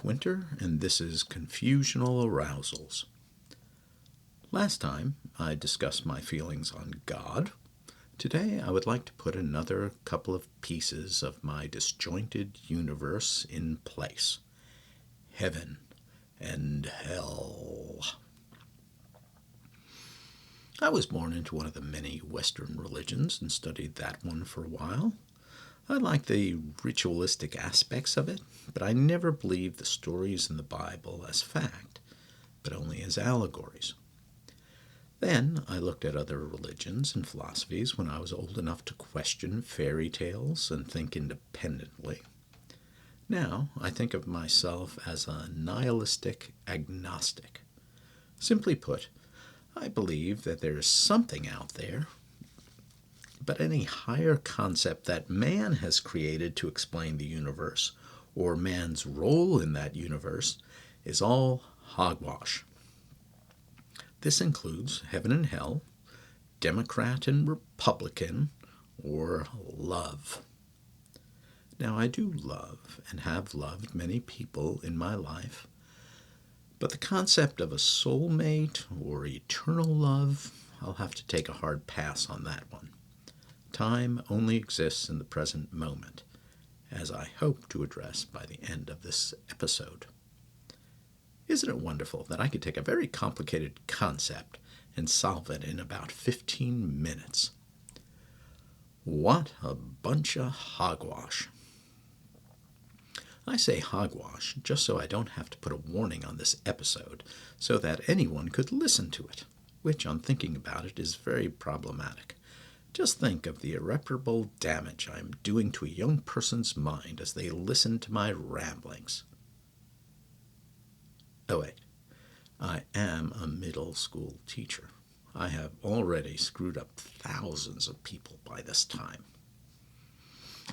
Winter, and this is Confusional Arousals. Last time, I discussed my feelings on God. Today, I would like to put another couple of pieces of my disjointed universe in place. Heaven and hell. I was born into one of the many Western religions and studied that one for a while. I like the ritualistic aspects of it, but I never believed the stories in the Bible as fact, but only as allegories. Then I looked at other religions and philosophies when I was old enough to question fairy tales and think independently. Now I think of myself as a nihilistic agnostic. Simply put, I believe that there is something out there, but any higher concept that man has created to explain the universe, or man's role in that universe, is all hogwash. This includes heaven and hell, Democrat and Republican, or love. Now, I do love and have loved many people in my life, but the concept of a soulmate or eternal love, I'll have to take a hard pass on that one. Time only exists in the present moment, as I hope to address by the end of this episode. Isn't it wonderful that I could take a very complicated concept and solve it in about 15 minutes? What a bunch of hogwash. I say hogwash just so I don't have to put a warning on this episode so that anyone could listen to it, which on thinking about it is very problematic. Just think of the irreparable damage I am doing to a young person's mind as they listen to my ramblings. Oh wait, I am a middle school teacher. I have already screwed up thousands of people by this time.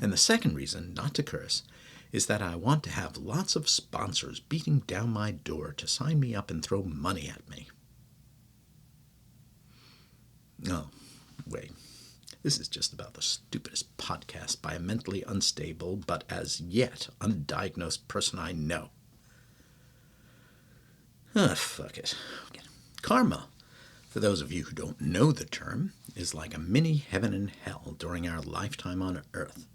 And the second reason not to curse is that I want to have lots of sponsors beating down my door to sign me up and throw money at me. Oh, wait. This is just about the stupidest podcast by a mentally unstable but as yet undiagnosed person I know. Fuck it. Karma, for those of you who don't know the term, is like a mini heaven and hell during our lifetime on Earth.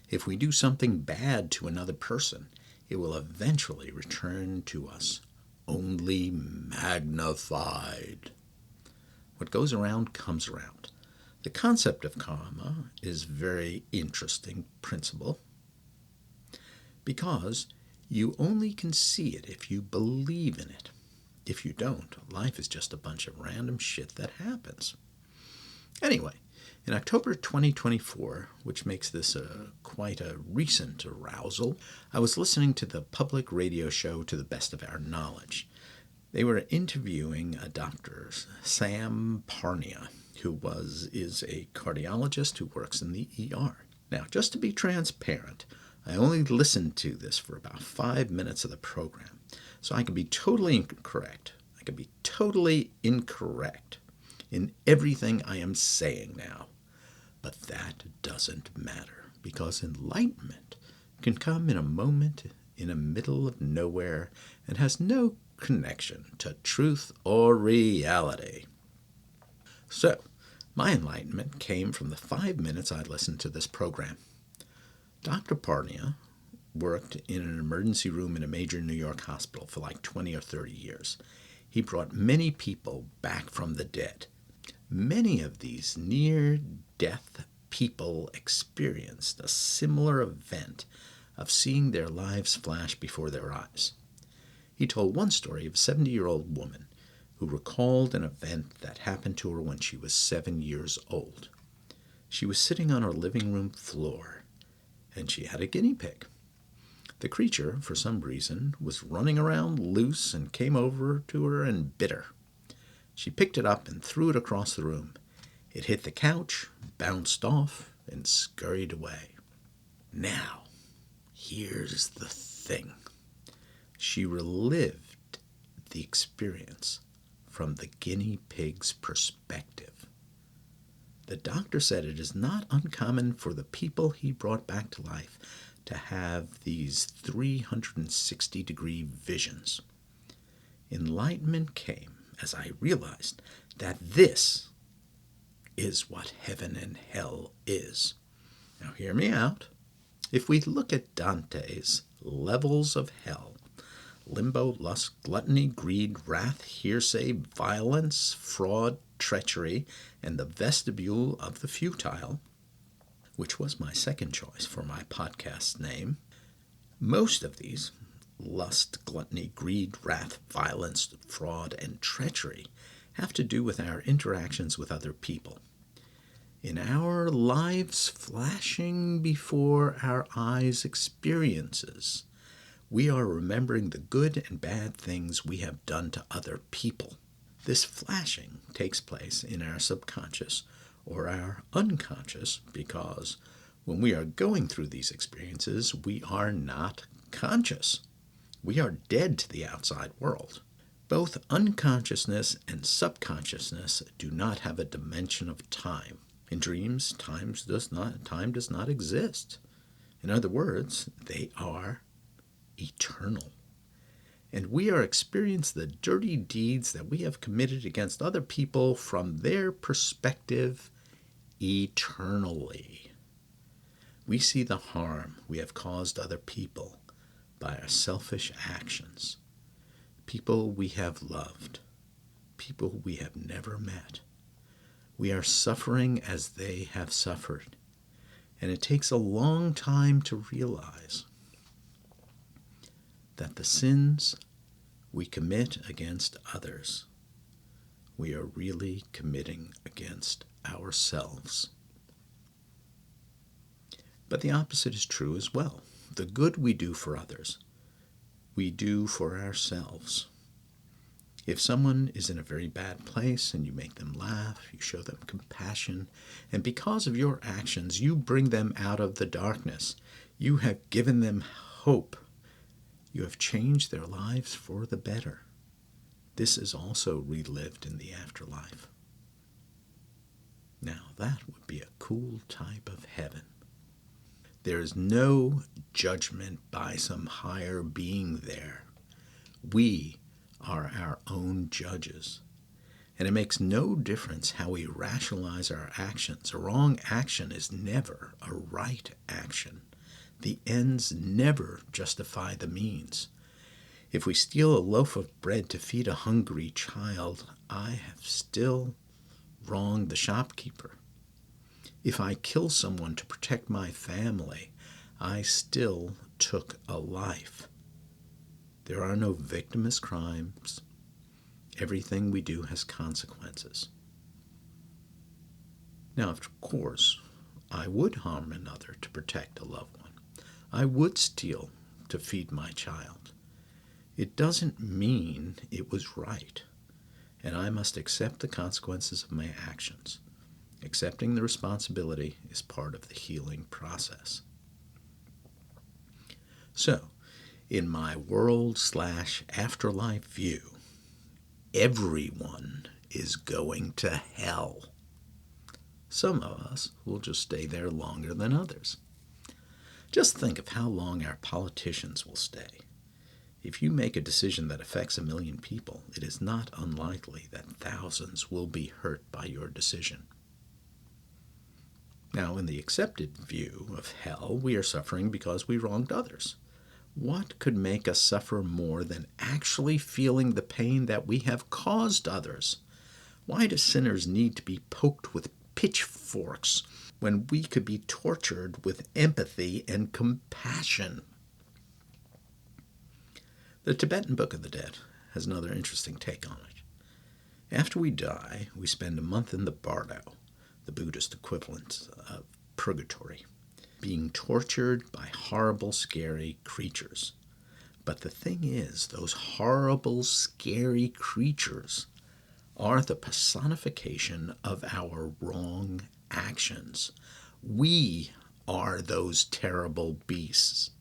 If we do something bad to another person, it will eventually return to us, only magnified. What goes around comes around. The concept of karma is a very interesting principle because you only can see it if you believe in it. If you don't, life is just a bunch of random shit that happens. Anyway, in October 2024, which makes this quite a recent arousal, I was listening to the public radio show To the Best of Our Knowledge. They were interviewing a Dr. Sam Parnia, who is a cardiologist who works in the ER. Now, just to be transparent, I only listened to this for about 5 minutes of the program, so I can be totally incorrect. I can be totally incorrect in everything I am saying now. But that doesn't matter, because enlightenment can come in a moment in the middle of nowhere and has no connection to truth or reality. So, my enlightenment came from the 5 minutes I listened to this program. Dr. Parnia worked in an emergency room in a major New York hospital for like 20 or 30 years. He brought many people back from the dead. Many of these near-death people experienced a similar event of seeing their lives flash before their eyes. He told one story of a 70-year-old woman who recalled an event that happened to her when she was 7 years old. She was sitting on her living room floor, and she had a guinea pig. The creature, for some reason, was running around loose and came over to her and bit her. She picked it up and threw it across the room. It hit the couch, bounced off, and scurried away. Now, here's the thing. She relived the experience from the guinea pig's perspective. The doctor said it is not uncommon for the people he brought back to life to have these 360-degree visions. Enlightenment came as I realized that this is what heaven and hell is. Now hear me out. If we look at Dante's levels of hell, limbo, lust, gluttony, greed, wrath, hearsay, violence, fraud, treachery, and the vestibule of the futile, which was my second choice for my podcast's name, most of these, lust, gluttony, greed, wrath, violence, fraud, and treachery, have to do with our interactions with other people. In our lives flashing before our eyes experiences, we are remembering the good and bad things we have done to other people. This flashing takes place in our subconscious or our unconscious because when we are going through these experiences, we are not conscious. We are dead to the outside world. Both unconsciousness and subconsciousness do not have a dimension of time. In dreams, time does not exist. In other words, they are eternal. And we are experiencing the dirty deeds that we have committed against other people from their perspective eternally. We see the harm we have caused other people by our selfish actions. People we have loved, people we have never met. We are suffering as they have suffered, and it takes a long time to realize that the sins we commit against others, we are really committing against ourselves. But the opposite is true as well. The good we do for others, we do for ourselves. If someone is in a very bad place and you make them laugh, you show them compassion, and because of your actions you bring them out of the darkness, you have given them hope. You have changed their lives for the better. This is also relived in the afterlife. Now that would be a cool type of heaven. There is no judgment by some higher being there. We are our own judges. And it makes no difference how we rationalize our actions. A wrong action is never a right action. The ends never justify the means. If we steal a loaf of bread to feed a hungry child, I have still wronged the shopkeeper. If I kill someone to protect my family, I still took a life. There are no victimless crimes. Everything we do has consequences. Now, of course, I would harm another to protect a loved one. I would steal to feed my child. It doesn't mean it was right, and I must accept the consequences of my actions. Accepting the responsibility is part of the healing process. So, in my world/afterlife view, everyone is going to hell. Some of us will just stay there longer than others. Just think of how long our politicians will stay. If you make a decision that affects 1 million people, it is not unlikely that thousands will be hurt by your decision. Now, in the accepted view of hell, we are suffering because we wronged others. What could make us suffer more than actually feeling the pain that we have caused others? Why do sinners need to be poked with pitchforks when we could be tortured with empathy and compassion? The Tibetan Book of the Dead has another interesting take on it. After we die, we spend a month in the bardo, the Buddhist equivalent of purgatory, being tortured by horrible, scary creatures. But the thing is, those horrible, scary creatures are the personification of our wrong actions. We are those terrible beasts.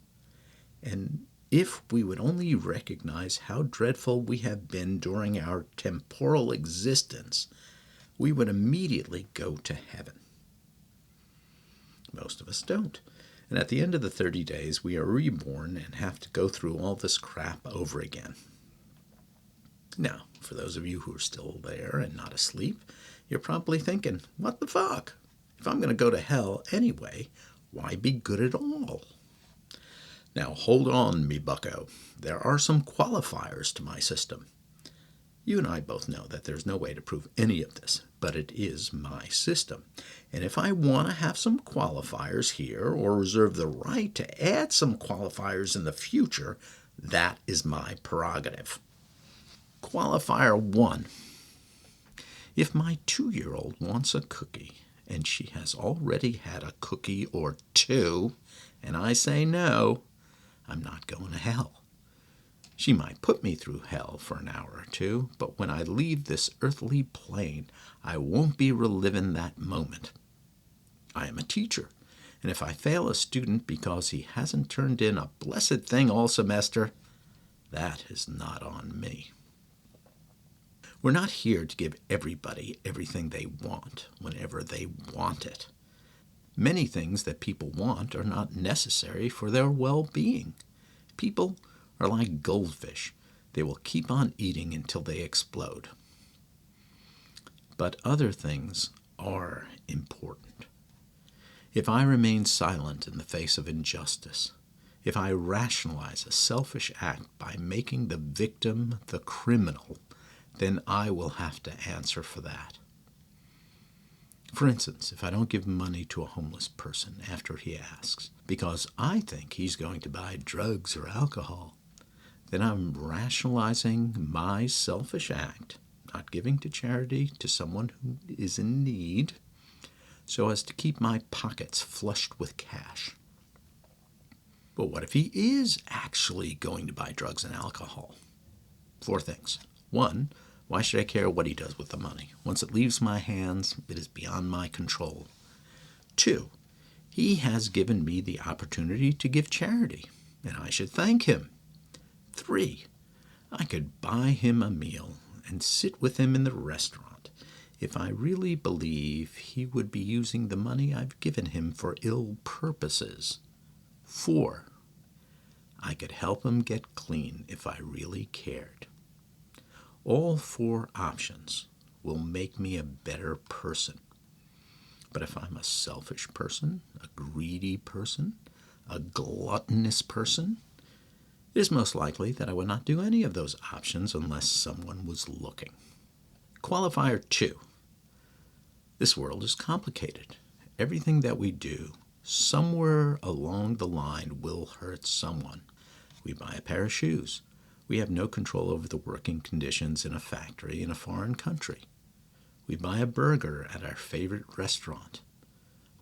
And if we would only recognize how dreadful we have been during our temporal existence, we would immediately go to heaven. Most of us don't. And at the end of the 30 days, we are reborn and have to go through all this crap over again. Now, for those of you who are still there and not asleep, you're probably thinking, what the fuck? If I'm going to go to hell anyway, why be good at all? Now, hold on, me bucko. There are some qualifiers to my system. You and I both know that there's no way to prove any of this, but it is my system. And if I want to have some qualifiers here or reserve the right to add some qualifiers in the future, that is my prerogative. Qualifier 1. If my 2-year-old wants a cookie and she has already had a cookie or 2, and I say no, I'm not going to hell. She might put me through hell for an hour or 2, but when I leave this earthly plane, I won't be reliving that moment. I am a teacher, and if I fail a student because he hasn't turned in a blessed thing all semester, that is not on me. We're not here to give everybody everything they want whenever they want it. Many things that people want are not necessary for their well-being. People are like goldfish. They will keep on eating until they explode. But other things are important. If I remain silent in the face of injustice, if I rationalize a selfish act by making the victim the criminal, then I will have to answer for that. For instance, if I don't give money to a homeless person after he asks, because I think he's going to buy drugs or alcohol, then I'm rationalizing my selfish act, not giving to charity to someone who is in need, so as to keep my pockets flushed with cash. But what if he is actually going to buy drugs and alcohol? 4 things. 1, why should I care what he does with the money? Once it leaves my hands, it is beyond my control. 2, he has given me the opportunity to give charity, and I should thank him. 3, I could buy him a meal and sit with him in the restaurant if I really believe he would be using the money I've given him for ill purposes. 4, I could help him get clean if I really cared. All 4 options will make me a better person. But if I'm a selfish person, a greedy person, a gluttonous person, it is most likely that I would not do any of those options unless someone was looking. Qualifier 2. This world is complicated. Everything that we do, somewhere along the line, will hurt someone. We buy a pair of shoes. We have no control over the working conditions in a factory in a foreign country. We buy a burger at our favorite restaurant.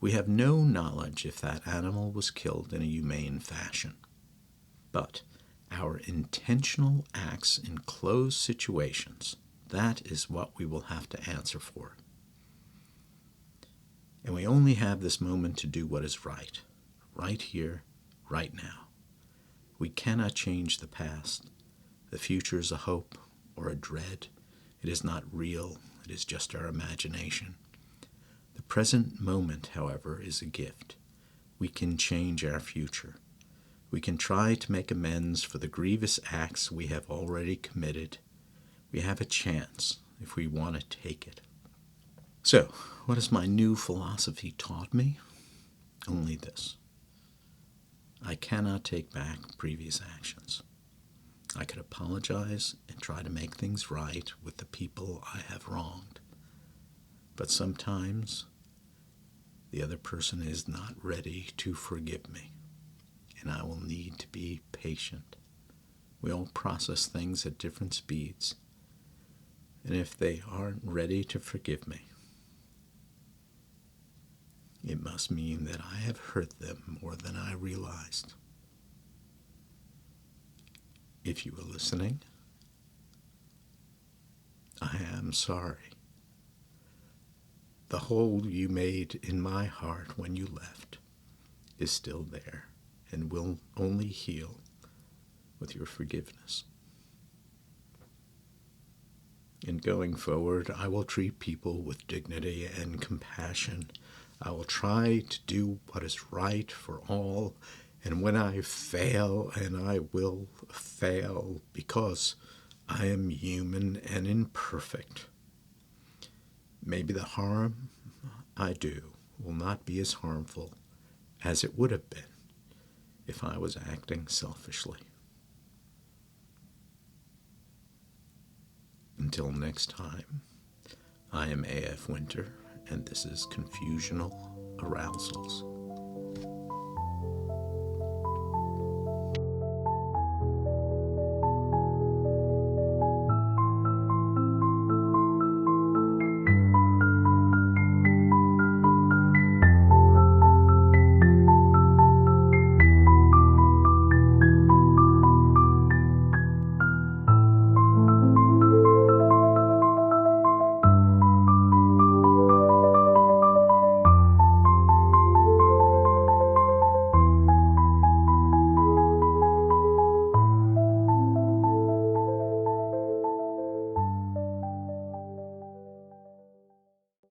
We have no knowledge if that animal was killed in a humane fashion. But our intentional acts in closed situations, that is what we will have to answer for. And we only have this moment to do what is right here, right now. We cannot change the past. The future is a hope or a dread. It is not real. It is just our imagination. The present moment, however, is a gift. We can change our future. We can try to make amends for the grievous acts we have already committed. We have a chance if we want to take it. So, what has my new philosophy taught me? Only this. I cannot take back previous actions. I could apologize and try to make things right with the people I have wronged. But sometimes the other person is not ready to forgive me, and I will need to be patient. We all process things at different speeds, and if they aren't ready to forgive me, it must mean that I have hurt them more than I realized. If you were listening, I am sorry. The hole you made in my heart when you left is still there and will only heal with your forgiveness. And going forward, I will treat people with dignity and compassion. I will try to do what is right for all, and when I fail, and I will fail because I am human and imperfect, maybe the harm I do will not be as harmful as it would have been if I was acting selfishly. Until next time, I am A.F. Winter, and this is Confusional Arousals.